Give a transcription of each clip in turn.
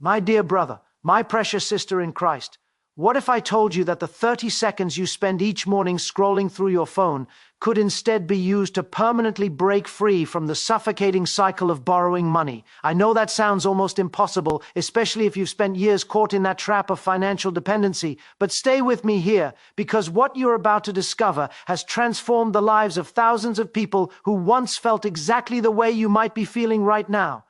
My dear brother, my precious sister in Christ, what if I told you that the 30 seconds you spend each morning scrolling through your phone could instead be used to permanently break free from the suffocating cycle of borrowing money? I know that sounds almost impossible, especially if you've spent years caught in that trap of financial dependency, but stay with me here, because what you're about to discover has transformed the lives of thousands of people who once felt exactly the way you might be feeling right now.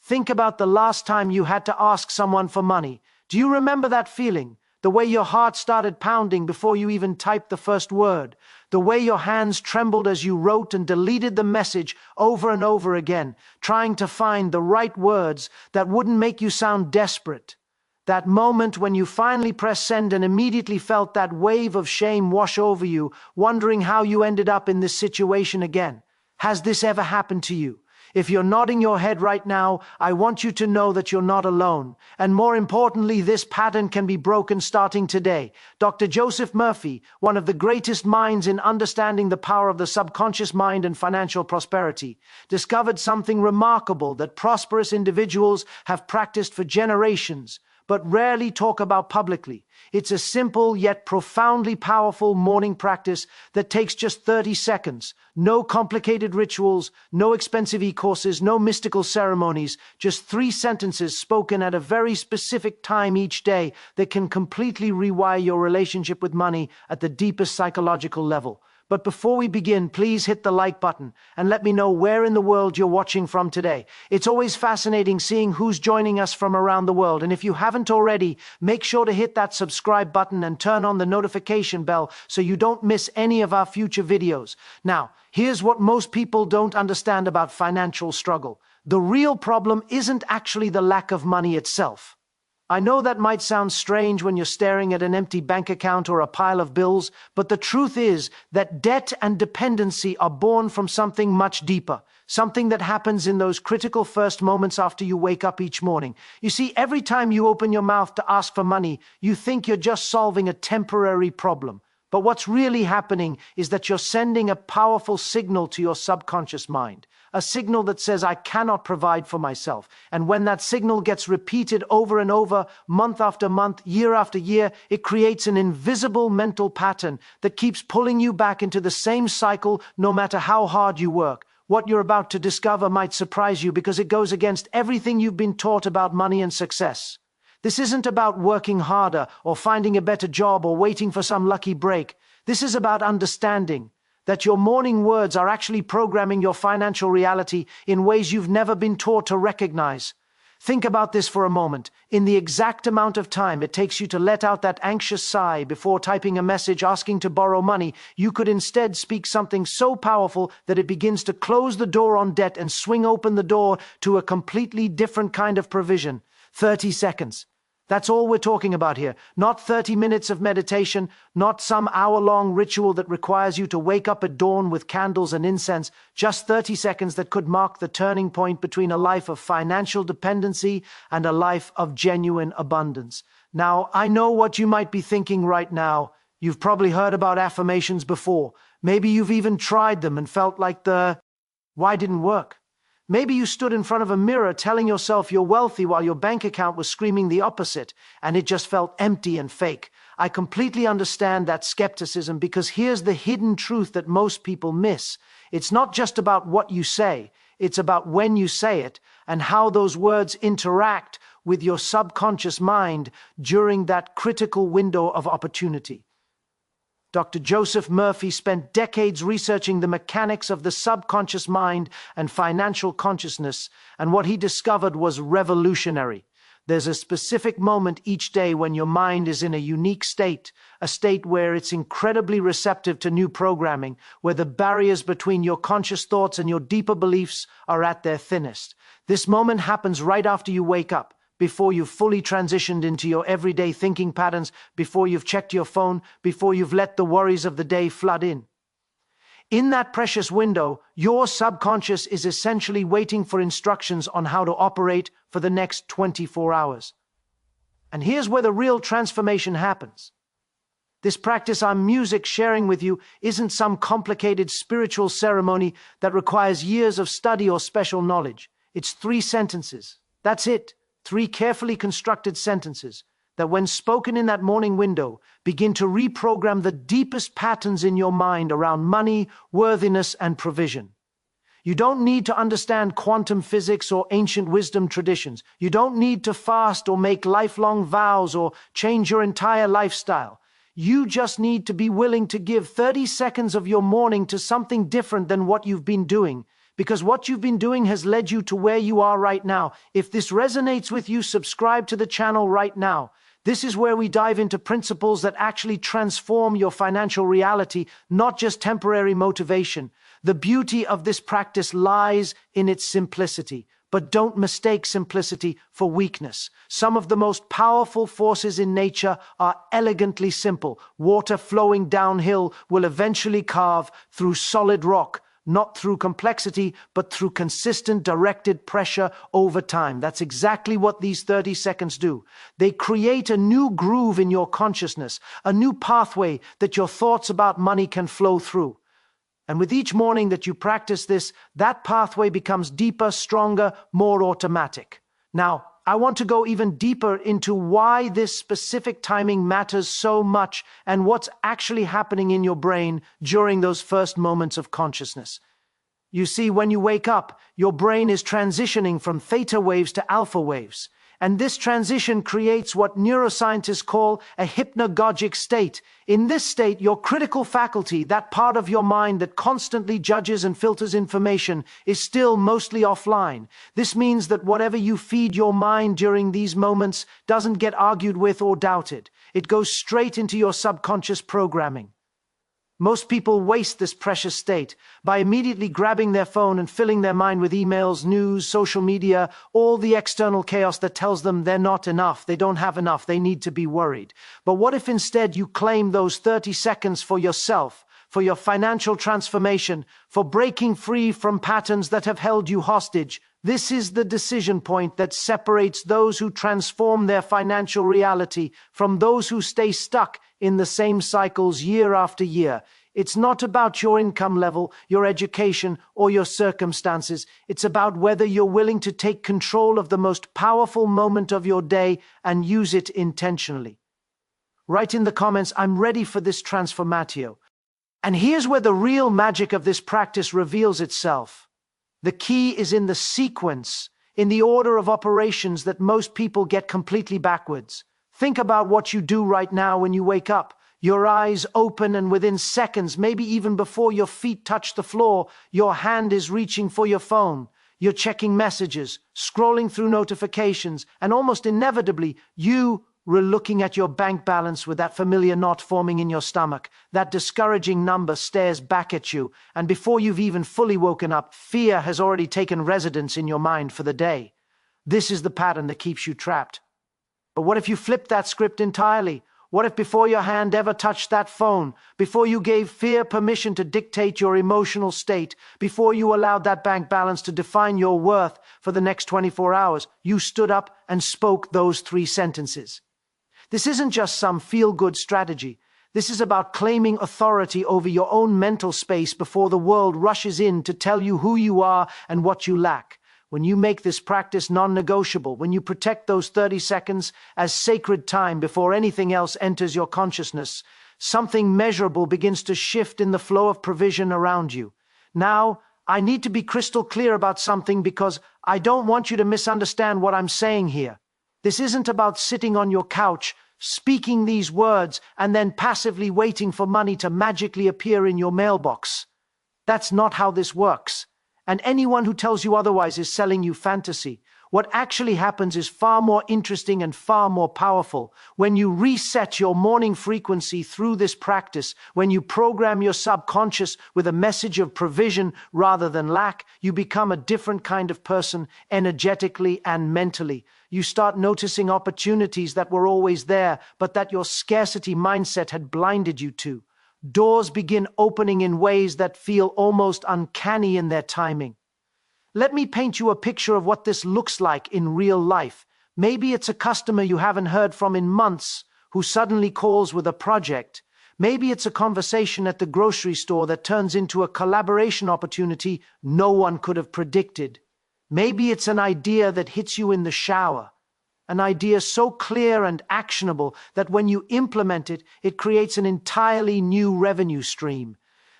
Think about the last time you had to ask someone for money. Do you remember that feeling? The way your heart started pounding before you even typed the first word. The way your hands trembled as you wrote and deleted the message over and over again, trying to find the right words that wouldn't make you sound desperate. That moment when you finally pressed send and immediately felt that wave of shame wash over you, wondering how you ended up in this situation again. Has this ever happened to you? If you're nodding your head right now, I want you to know that you're not alone. And more importantly, this pattern can be broken starting today. Dr. Joseph Murphy, one of the greatest minds in understanding the power of the subconscious mind and financial prosperity, discovered something remarkable that prosperous individuals have practiced for generations, but rarely talk about publicly. It's a simple yet profoundly powerful morning practice that takes just 30 seconds. No complicated rituals, no expensive e-courses, no mystical ceremonies, just 3 sentences spoken at a very specific time each day that can completely rewire your relationship with money at the deepest psychological level. But before we begin, please hit the like button and let me know where in the world you're watching from today. It's always fascinating seeing who's joining us from around the world. And if you haven't already, make sure to hit that subscribe button and turn on the notification bell so you don't miss any of our future videos. Now, here's what most people don't understand about financial struggle. The real problem isn't actually the lack of money itself. I know that might sound strange when you're staring at an empty bank account or a pile of bills, but the truth is that debt and dependency are born from something much deeper, something that happens in those critical first moments after you wake up each morning. You see, every time you open your mouth to ask for money, you think you're just solving a temporary problem. But what's really happening is that you're sending a powerful signal to your subconscious mind, a signal that says, I cannot provide for myself. And when that signal gets repeated over and over, month after month, year after year, it creates an invisible mental pattern that keeps pulling you back into the same cycle no matter how hard you work. What you're about to discover might surprise you because it goes against everything you've been taught about money and success. This isn't about working harder or finding a better job or waiting for some lucky break. This is about understanding that your morning words are actually programming your financial reality in ways you've never been taught to recognize. Think about this for a moment. In the exact amount of time it takes you to let out that anxious sigh before typing a message asking to borrow money, you could instead speak something so powerful that it begins to close the door on debt and swing open the door to a completely different kind of provision. 30 seconds. That's all we're talking about here. Not 30 minutes of meditation, not some hour-long ritual that requires you to wake up at dawn with candles and incense, just 30 seconds that could mark the turning point between a life of financial dependency and a life of genuine abundance. Now, I know what you might be thinking right now. You've probably heard about affirmations before. Maybe you've even tried them and felt like why didn't work? Maybe you stood in front of a mirror telling yourself you're wealthy while your bank account was screaming the opposite, and it just felt empty and fake. I completely understand that skepticism because here's the hidden truth that most people miss. It's not just about what you say, it's about when you say it and how those words interact with your subconscious mind during that critical window of opportunity. Dr. Joseph Murphy spent decades researching the mechanics of the subconscious mind and financial consciousness, and what he discovered was revolutionary. There's a specific moment each day when your mind is in a unique state, a state where it's incredibly receptive to new programming, where the barriers between your conscious thoughts and your deeper beliefs are at their thinnest. This moment happens right after you wake up, before you've fully transitioned into your everyday thinking patterns, before you've checked your phone, before you've let the worries of the day flood in. In that precious window, your subconscious is essentially waiting for instructions on how to operate for the next 24 hours. And here's where the real transformation happens. This practice I'm sharing with you isn't some complicated spiritual ceremony that requires years of study or special knowledge. It's 3 sentences. That's it. 3 carefully constructed sentences that, when spoken in that morning window, begin to reprogram the deepest patterns in your mind around money, worthiness, and provision. You don't need to understand quantum physics or ancient wisdom traditions. You don't need to fast or make lifelong vows or change your entire lifestyle. You just need to be willing to give 30 seconds of your morning to something different than what you've been doing, because what you've been doing has led you to where you are right now. If this resonates with you, subscribe to the channel right now. This is where we dive into principles that actually transform your financial reality, not just temporary motivation. The beauty of this practice lies in its simplicity. But don't mistake simplicity for weakness. Some of the most powerful forces in nature are elegantly simple. Water flowing downhill will eventually carve through solid rock, not through complexity, but through consistent directed pressure over time. That's exactly what these 30 seconds do. They create a new groove in your consciousness, a new pathway that your thoughts about money can flow through. And with each morning that you practice this, that pathway becomes deeper, stronger, more automatic. Now, I want to go even deeper into why this specific timing matters so much and what's actually happening in your brain during those first moments of consciousness. You see, when you wake up, your brain is transitioning from theta waves to alpha waves. And this transition creates what neuroscientists call a hypnagogic state. In this state, your critical faculty, that part of your mind that constantly judges and filters information, is still mostly offline. This means that whatever you feed your mind during these moments doesn't get argued with or doubted. It goes straight into your subconscious programming. Most people waste this precious state by immediately grabbing their phone and filling their mind with emails, news, social media, all the external chaos that tells them they're not enough, they don't have enough, they need to be worried. But what if instead you claim those 30 seconds for yourself, for your financial transformation, for breaking free from patterns that have held you hostage? This is the decision point that separates those who transform their financial reality from those who stay stuck in the same cycles year after year. It's not about your income level, your education, or your circumstances. It's about whether you're willing to take control of the most powerful moment of your day and use it intentionally. Write in the comments, "I'm ready for this transformatio." And here's where the real magic of this practice reveals itself. The key is in the sequence, in the order of operations that most people get completely backwards. Think about what you do right now when you wake up. Your eyes open, and within seconds, maybe even before your feet touch the floor, your hand is reaching for your phone. You're checking messages, scrolling through notifications, and almost inevitably, you looking at your bank balance with that familiar knot forming in your stomach. That discouraging number stares back at you, and before you've even fully woken up, fear has already taken residence in your mind for the day. This is the pattern that keeps you trapped. But what if you flipped that script entirely? What if before your hand ever touched that phone, before you gave fear permission to dictate your emotional state, before you allowed that bank balance to define your worth for the next 24 hours, you stood up and spoke those 3 sentences? This isn't just some feel-good strategy. This is about claiming authority over your own mental space before the world rushes in to tell you who you are and what you lack. When you make this practice non-negotiable, when you protect those 30 seconds as sacred time before anything else enters your consciousness, something measurable begins to shift in the flow of provision around you. Now, I need to be crystal clear about something, because I don't want you to misunderstand what I'm saying here. This isn't about sitting on your couch, speaking these words, and then passively waiting for money to magically appear in your mailbox. That's not how this works. And anyone who tells you otherwise is selling you fantasy. What actually happens is far more interesting and far more powerful. When you reset your morning frequency through this practice, when you program your subconscious with a message of provision rather than lack, you become a different kind of person, energetically and mentally. You start noticing opportunities that were always there, but that your scarcity mindset had blinded you to. Doors begin opening in ways that feel almost uncanny in their timing. Let me paint you a picture of what this looks like in real life. Maybe it's a customer you haven't heard from in months who suddenly calls with a project. Maybe it's a conversation at the grocery store that turns into a collaboration opportunity no one could have predicted. Maybe it's an idea that hits you in the shower, an idea so clear and actionable that when you implement it, it creates an entirely new revenue stream.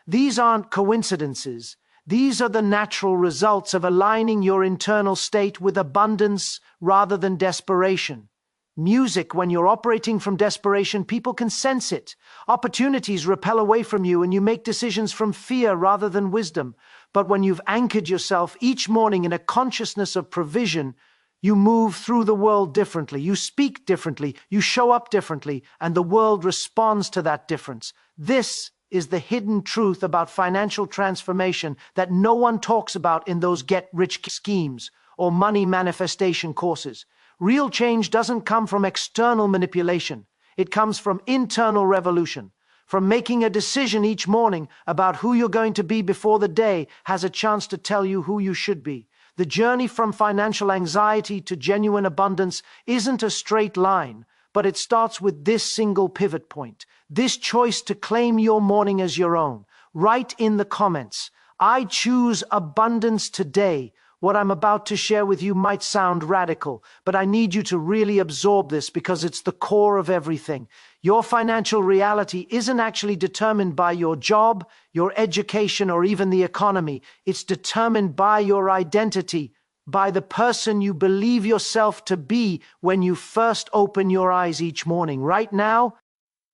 These aren't coincidences. These are the natural results of aligning your internal state with abundance rather than desperation. Music, when you're operating from desperation, people can sense it. Opportunities repel away from you and you make decisions from fear rather than wisdom. But when you've anchored yourself each morning in a consciousness of provision, you move through the world differently, you speak differently, you show up differently, and the world responds to that difference. This is the hidden truth about financial transformation that no one talks about in those get-rich schemes or money manifestation courses. Real change doesn't come from external manipulation. It comes from internal revolution, from making a decision each morning about who you're going to be before the day has a chance to tell you who you should be. The journey from financial anxiety to genuine abundance isn't a straight line, but it starts with this single pivot point, this choice to claim your morning as your own. Write in the comments, "I choose abundance today." What I'm about to share with you might sound radical, but I need you to really absorb this because it's the core of everything. Your financial reality isn't actually determined by your job, your education, or even the economy. It's determined by your identity, by the person you believe yourself to be when you first open your eyes each morning. Right now,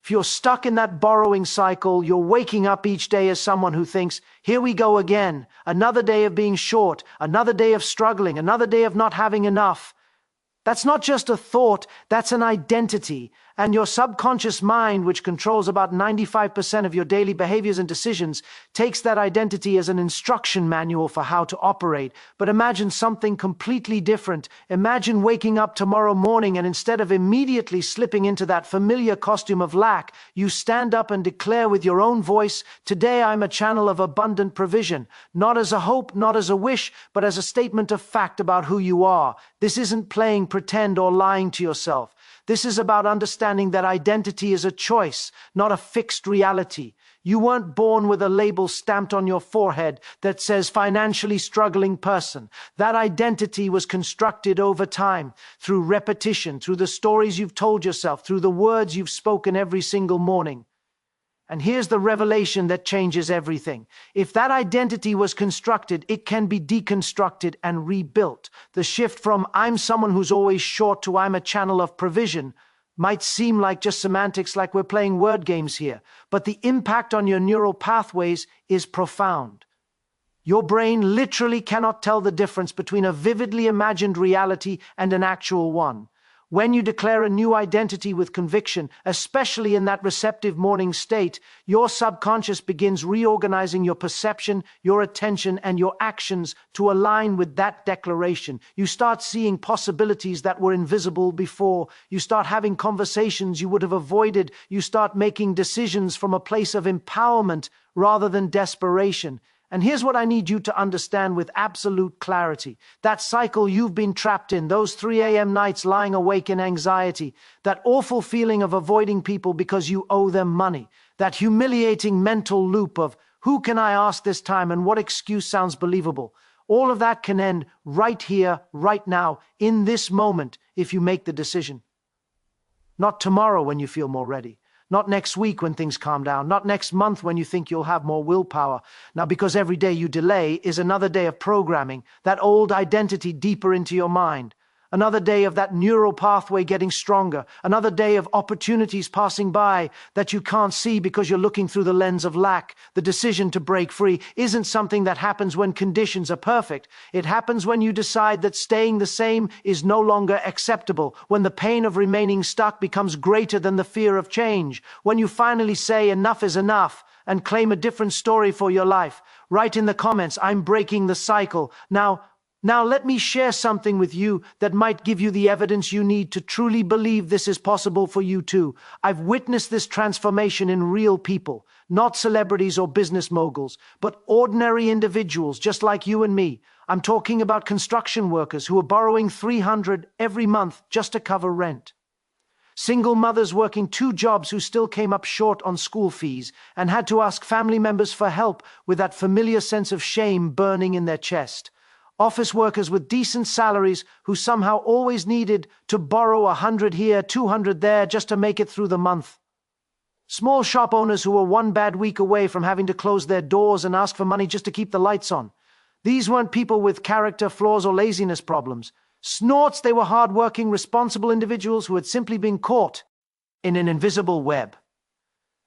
if you're stuck in that borrowing cycle, you're waking up each day as someone who thinks, "Here we go again, another day of being short, another day of struggling, another day of not having enough." That's not just a thought, that's an identity. And your subconscious mind, which controls about 95% of your daily behaviors and decisions, takes that identity as an instruction manual for how to operate. But imagine something completely different. Imagine waking up tomorrow morning and instead of immediately slipping into that familiar costume of lack, you stand up and declare with your own voice, "Today I'm a channel of abundant provision," not as a hope, not as a wish, but as a statement of fact about who you are. This isn't playing pretend or lying to yourself. This is about understanding that identity is a choice, not a fixed reality. You weren't born with a label stamped on your forehead that says financially struggling person. That identity was constructed over time, through repetition, through the stories you've told yourself, through the words you've spoken every single morning. And here's the revelation that changes everything. If that identity was constructed, it can be deconstructed and rebuilt. The shift from "I'm someone who's always short" to "I'm a channel of provision" might seem like just semantics, like we're playing word games here, but the impact on your neural pathways is profound. Your brain literally cannot tell the difference between a vividly imagined reality and an actual one. When you declare a new identity with conviction, especially in that receptive morning state, your subconscious begins reorganizing your perception, your attention, and your actions to align with that declaration. You start seeing possibilities that were invisible before. You start having conversations you would have avoided. You start making decisions from a place of empowerment rather than desperation. And here's what I need you to understand with absolute clarity. That cycle you've been trapped in, those 3 a.m. nights lying awake in anxiety, that awful feeling of avoiding people because you owe them money, that humiliating mental loop of "who can I ask this time and what excuse sounds believable?" All of that can end right here, right now, in this moment, if you make the decision. Not tomorrow when you feel more ready. Not next week when things calm down. Not next month when you think you'll have more willpower. Now, because every day you delay is another day of programming that old identity deeper into your mind. Another day of that neural pathway getting stronger. Another day of opportunities passing by that you can't see because you're looking through the lens of lack. The decision to break free isn't something that happens when conditions are perfect. It happens when you decide that staying the same is no longer acceptable, when the pain of remaining stuck becomes greater than the fear of change, when you finally say enough is enough and claim a different story for your life. Write in the comments, "I'm breaking the cycle." Now let me share something with you that might give you the evidence you need to truly believe this is possible for you too. I've witnessed this transformation in real people, not celebrities or business moguls, but ordinary individuals just like you and me. I'm talking about construction workers who are borrowing $300 every month just to cover rent. Single mothers working 2 jobs who still came up short on school fees and had to ask family members for help with that familiar sense of shame burning in their chest. Office workers with decent salaries who somehow always needed to borrow 100 here, 200 there just to make it through the month. Small shop owners who were one bad week away from having to close their doors and ask for money just to keep the lights on. These weren't people with character flaws or laziness problems. Snorts, they were hard-working, responsible individuals who had simply been caught in an invisible web.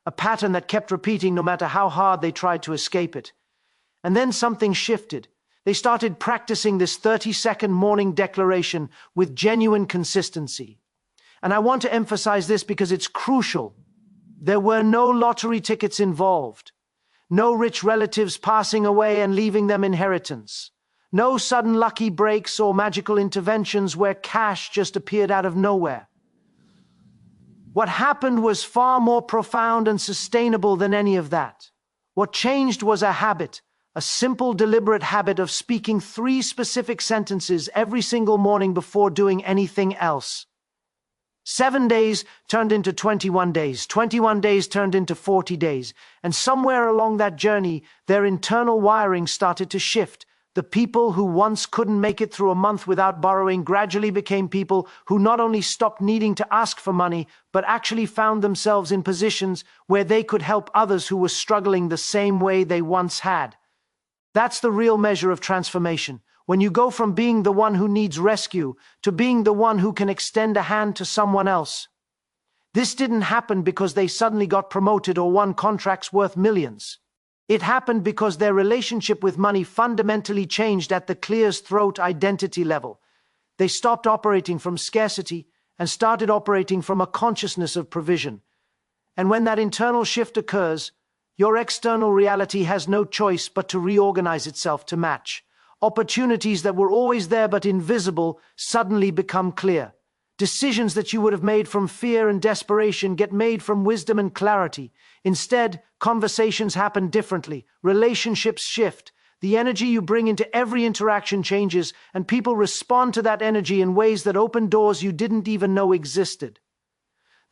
A pattern that kept repeating no matter how hard they tried to escape it. And then something shifted. They started practicing this 30-second morning declaration with genuine consistency. And I want to emphasize this because it's crucial. There were no lottery tickets involved. No rich relatives passing away and leaving them inheritance. No sudden lucky breaks or magical interventions where cash just appeared out of nowhere. What happened was far more profound and sustainable than any of that. What changed was a habit, a simple, deliberate habit of speaking 3 specific sentences every single morning before doing anything else. 7 days turned into 21 days, 21 days turned into 40 days, and somewhere along that journey, their internal wiring started to shift. The people who once couldn't make it through a month without borrowing gradually became people who not only stopped needing to ask for money, but actually found themselves in positions where they could help others who were struggling the same way they once had. That's the real measure of transformation. When you go from being the one who needs rescue to being the one who can extend a hand to someone else. This didn't happen because they suddenly got promoted or won contracts worth millions. It happened because their relationship with money fundamentally changed at the clear's throat identity level. They stopped operating from scarcity and started operating from a consciousness of provision. And when that internal shift occurs, your external reality has no choice but to reorganize itself to match. Opportunities that were always there but invisible suddenly become clear. Decisions that you would have made from fear and desperation get made from wisdom and clarity. Instead, conversations happen differently. Relationships shift. The energy you bring into every interaction changes, and people respond to that energy in ways that open doors you didn't even know existed.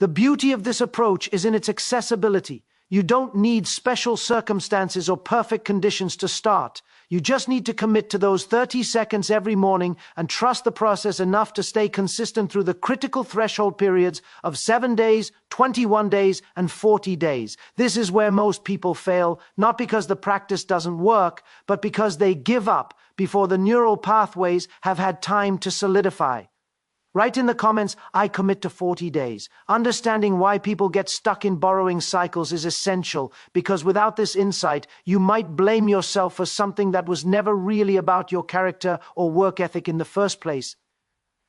The beauty of this approach is in its accessibility. You don't need special circumstances or perfect conditions to start. You just need to commit to those 30 seconds every morning and trust the process enough to stay consistent through the critical threshold periods of 7 days, 21 days, and 40 days. This is where most people fail, not because the practice doesn't work, but because they give up before the neural pathways have had time to solidify. Write in the comments, I commit to 40 days. Understanding why people get stuck in borrowing cycles is essential, because without this insight, you might blame yourself for something that was never really about your character or work ethic in the first place.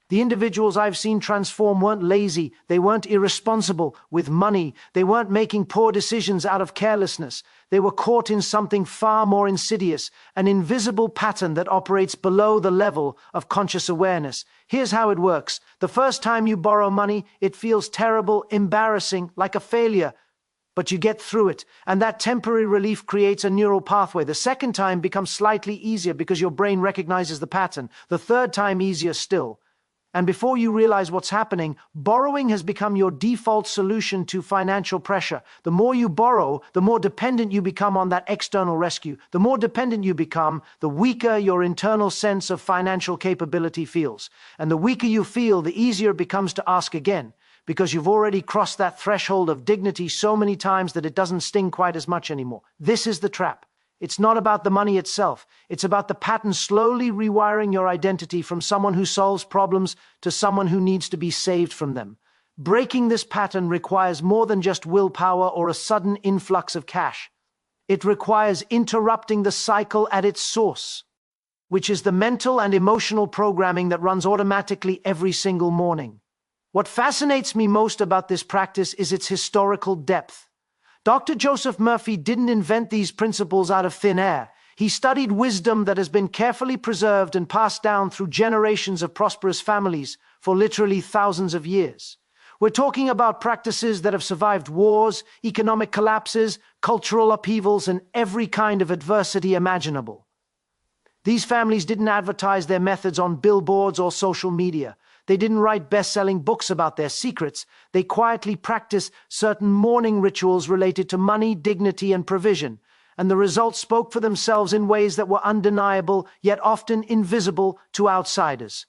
The individuals I've seen transform weren't lazy, they weren't irresponsible with money, they weren't making poor decisions out of carelessness. They were caught in something far more insidious, an invisible pattern that operates below the level of conscious awareness. Here's how it works. The first time you borrow money, it feels terrible, embarrassing, like a failure. But you get through it, and that temporary relief creates a neural pathway. The second time becomes slightly easier because your brain recognizes the pattern. The third time easier still. And before you realize what's happening, borrowing has become your default solution to financial pressure. The more you borrow, the more dependent you become on that external rescue. The more dependent you become, the weaker your internal sense of financial capability feels. And the weaker you feel, the easier it becomes to ask again, because you've already crossed that threshold of dignity so many times that it doesn't sting quite as much anymore. This is the trap. It's not about the money itself. It's about the pattern slowly rewiring your identity from someone who solves problems to someone who needs to be saved from them. Breaking this pattern requires more than just willpower or a sudden influx of cash. It requires interrupting the cycle at its source, which is the mental and emotional programming that runs automatically every single morning. What fascinates me most about this practice is its historical depth. Dr. Joseph Murphy didn't invent these principles out of thin air. He studied wisdom that has been carefully preserved and passed down through generations of prosperous families for literally thousands of years. We're talking about practices that have survived wars, economic collapses, cultural upheavals, and every kind of adversity imaginable. These families didn't advertise their methods on billboards or social media. They didn't write best-selling books about their secrets. They quietly practiced certain morning rituals related to money, dignity, and provision. and the results spoke for themselves in ways that were undeniable, yet often invisible to outsiders.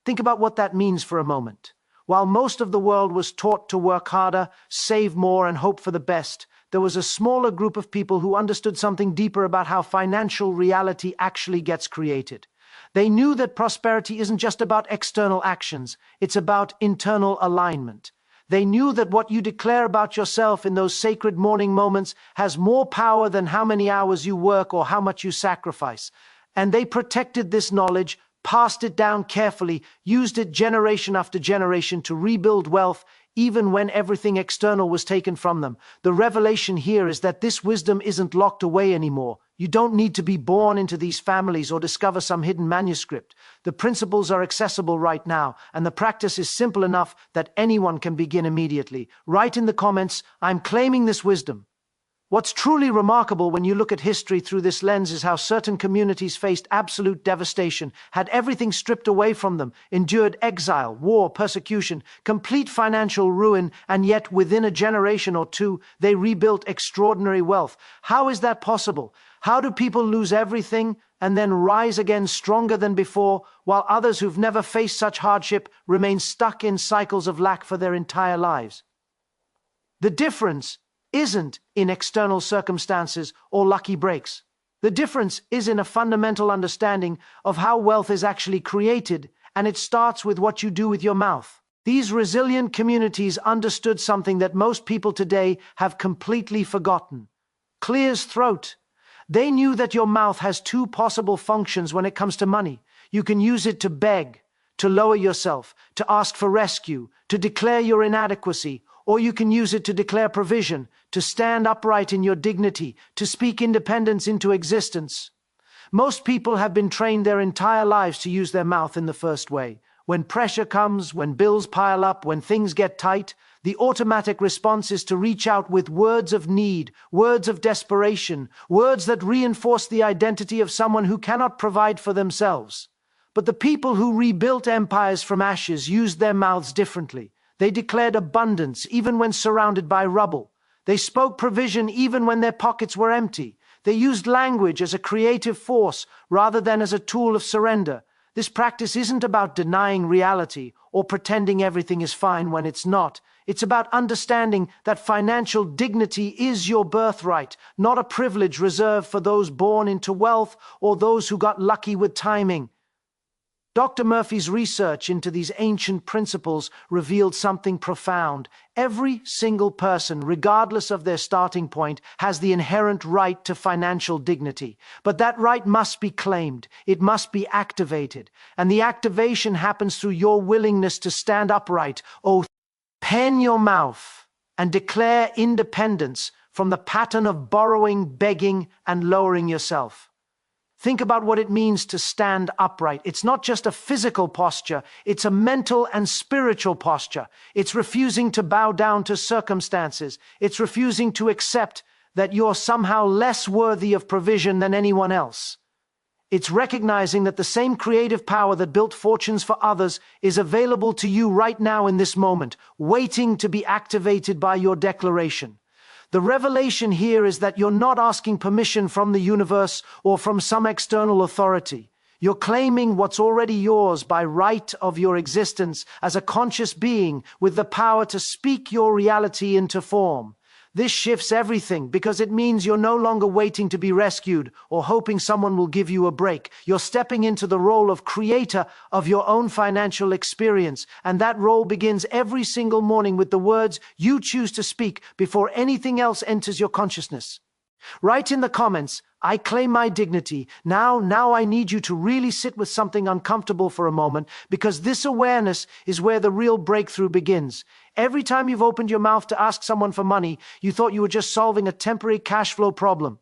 Think about what that means for a moment. While most of the world was taught to work harder, save more, and hope for the best, there was a smaller group of people who understood something deeper about how financial reality actually gets created. They knew that prosperity isn't just about external actions, it's about internal alignment. They knew that what you declare about yourself in those sacred morning moments has more power than how many hours you work or how much you sacrifice. And they protected this knowledge, passed it down carefully, used it generation after generation to rebuild wealth, even when everything external was taken from them. The revelation here is that this wisdom isn't locked away anymore. You don't need to be born into these families or discover some hidden manuscript. The principles are accessible right now, and the practice is simple enough that anyone can begin immediately. Write in the comments, "I'm claiming this wisdom." What's truly remarkable when you look at history through this lens is how certain communities faced absolute devastation, had everything stripped away from them, endured exile, war, persecution, complete financial ruin, and yet within a generation or two, they rebuilt extraordinary wealth. How is that possible? How do people lose everything and then rise again stronger than before, while others who've never faced such hardship remain stuck in cycles of lack for their entire lives? The difference isn't in external circumstances or lucky breaks. The difference is in a fundamental understanding of how wealth is actually created, and it starts with what you do with your mouth. These resilient communities understood something that most people today have completely forgotten. Clear's throat. They knew that your mouth has two possible functions when it comes to money. You can use it to beg, to lower yourself, to ask for rescue, to declare your inadequacy, or you can use it to declare provision, to stand upright in your dignity, to speak independence into existence. Most people have been trained their entire lives to use their mouth in the first way. When pressure comes, when bills pile up, when things get tight, the automatic response is to reach out with words of need, words of desperation, words that reinforce the identity of someone who cannot provide for themselves. But the people who rebuilt empires from ashes used their mouths differently. They declared abundance even when surrounded by rubble. They spoke provision even when their pockets were empty. They used language as a creative force rather than as a tool of surrender. This practice isn't about denying reality or pretending everything is fine when it's not. It's about understanding that financial dignity is your birthright, not a privilege reserved for those born into wealth or those who got lucky with timing. Dr. Murphy's research into these ancient principles revealed something profound. Every single person, regardless of their starting point, has the inherent right to financial dignity. But that right must be claimed. It must be activated. And the activation happens through your willingness to stand upright. Pen your mouth and declare independence from the pattern of borrowing, begging, and lowering yourself. Think about what it means to stand upright. It's not just a physical posture, it's a mental and spiritual posture. It's refusing to bow down to circumstances. It's refusing to accept that you're somehow less worthy of provision than anyone else. It's recognizing that the same creative power that built fortunes for others is available to you right now in this moment, waiting to be activated by your declaration. The revelation here is that you're not asking permission from the universe or from some external authority. You're claiming what's already yours by right of your existence as a conscious being with the power to speak your reality into form. This shifts everything because it means you're no longer waiting to be rescued or hoping someone will give you a break. You're stepping into the role of creator of your own financial experience, and that role begins every single morning with the words you choose to speak before anything else enters your consciousness. Write in the comments, "I claim my dignity." Now I need you to really sit with something uncomfortable for a moment, because this awareness is where the real breakthrough begins. Every time you've opened your mouth to ask someone for money, you thought you were just solving a temporary cash flow problem.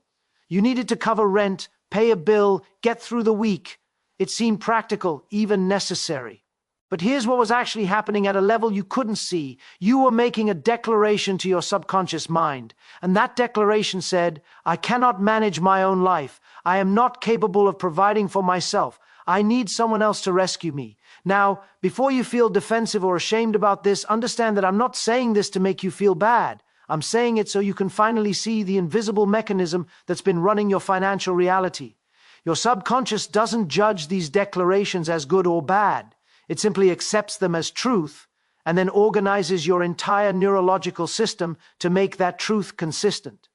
You needed to cover rent, pay a bill, get through the week. It seemed practical, even necessary. But here's what was actually happening at a level you couldn't see. You were making a declaration to your subconscious mind. And that declaration said, "I cannot manage my own life. I am not capable of providing for myself. I need someone else to rescue me." Now, before you feel defensive or ashamed about this, understand that I'm not saying this to make you feel bad. I'm saying it so you can finally see the invisible mechanism that's been running your financial reality. Your subconscious doesn't judge these declarations as good or bad. It simply accepts them as truth and then organizes your entire neurological system to make that truth consistent.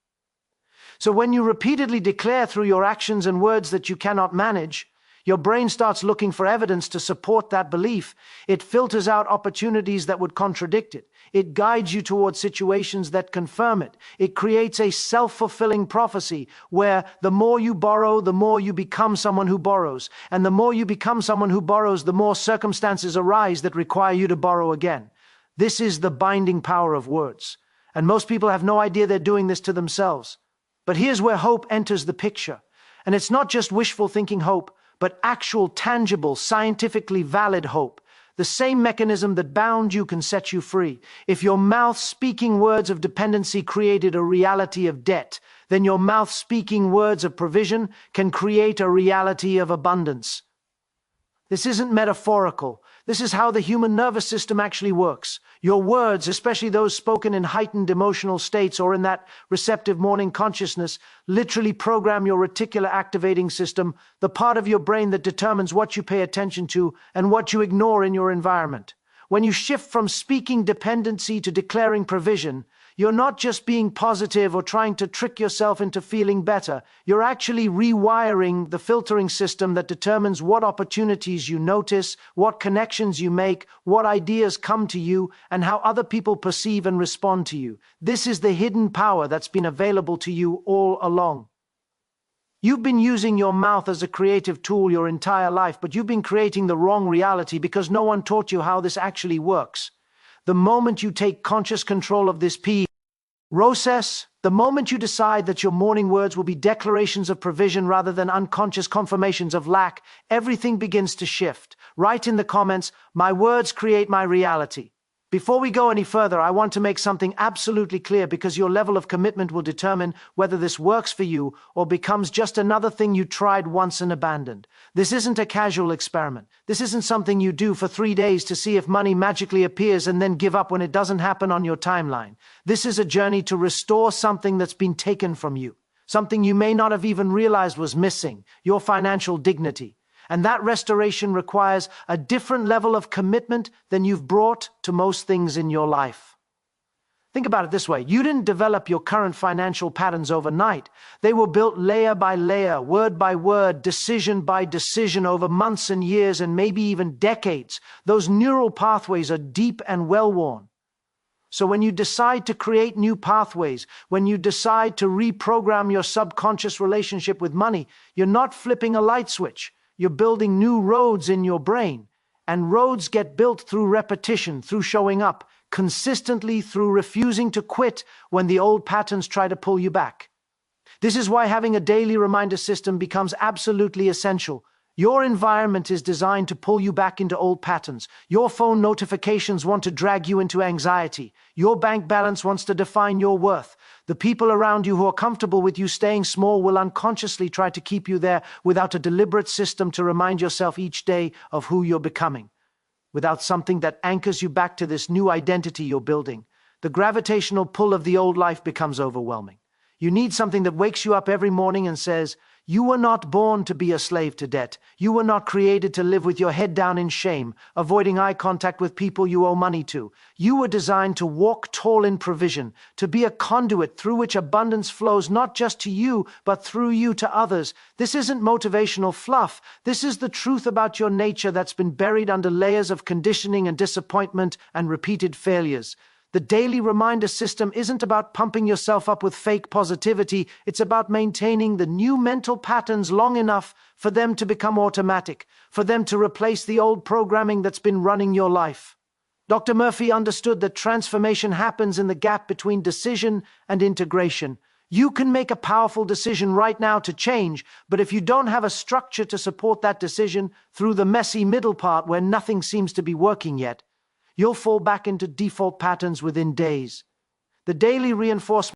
So when you repeatedly declare through your actions and words that you cannot manage, your brain starts looking for evidence to support that belief. It filters out opportunities that would contradict it. It guides you towards situations that confirm it. It creates a self-fulfilling prophecy where the more you borrow, the more you become someone who borrows. And the more you become someone who borrows, the more circumstances arise that require you to borrow again. This is the binding power of words. And most people have no idea they're doing this to themselves. But here's where hope enters the picture. And it's not just wishful thinking hope, but actual, tangible, scientifically valid hope. The same mechanism that bound you can set you free. If your mouth speaking words of dependency created a reality of debt, then your mouth speaking words of provision can create a reality of abundance. This isn't metaphorical. This is how the human nervous system actually works. Your words, especially those spoken in heightened emotional states or in that receptive morning consciousness, literally program your reticular activating system, the part of your brain that determines what you pay attention to and what you ignore in your environment. When you shift from speaking dependency to declaring provision, you're not just being positive or trying to trick yourself into feeling better. You're actually rewiring the filtering system that determines what opportunities you notice, what connections you make, what ideas come to you, and how other people perceive and respond to you. This is the hidden power that's been available to you all along. You've been using your mouth as a creative tool your entire life, but you've been creating the wrong reality because no one taught you how this actually works. The moment you take conscious control of this process, the moment you decide that your morning words will be declarations of provision rather than unconscious confirmations of lack, everything begins to shift. Write in the comments, "My words create my reality." Before we go any further, I want to make something absolutely clear because your level of commitment will determine whether this works for you or becomes just another thing you tried once and abandoned. This isn't a casual experiment. This isn't something you do for 3 days to see if money magically appears and then give up when it doesn't happen on your timeline. This is a journey to restore something that's been taken from you, something you may not have even realized was missing, your financial dignity. And that restoration requires a different level of commitment than you've brought to most things in your life. Think about it this way. You didn't develop your current financial patterns overnight. They were built layer by layer, word by word, decision by decision over months and years and maybe even decades. Those neural pathways are deep and well-worn. So when you decide to create new pathways, when you decide to reprogram your subconscious relationship with money, you're not flipping a light switch. You're building new roads in your brain, and roads get built through repetition, through showing up, consistently through refusing to quit when the old patterns try to pull you back. This is why having a daily reminder system becomes absolutely essential. Your environment is designed to pull you back into old patterns. Your phone notifications want to drag you into anxiety. Your bank balance wants to define your worth. The people around you who are comfortable with you staying small will unconsciously try to keep you there without a deliberate system to remind yourself each day of who you're becoming. Without something that anchors you back to this new identity you're building, the gravitational pull of the old life becomes overwhelming. You need something that wakes you up every morning and says, "You were not born to be a slave to debt. You were not created to live with your head down in shame, avoiding eye contact with people you owe money to. You were designed to walk tall in provision, to be a conduit through which abundance flows not just to you, but through you to others." This isn't motivational fluff. This is the truth about your nature that's been buried under layers of conditioning and disappointment and repeated failures. The daily reminder system isn't about pumping yourself up with fake positivity. It's about maintaining the new mental patterns long enough for them to become automatic, for them to replace the old programming that's been running your life. Dr. Murphy understood that transformation happens in the gap between decision and integration. You can make a powerful decision right now to change, but if you don't have a structure to support that decision through the messy middle part where nothing seems to be working yet, you'll fall back into default patterns within days. The daily reinforcement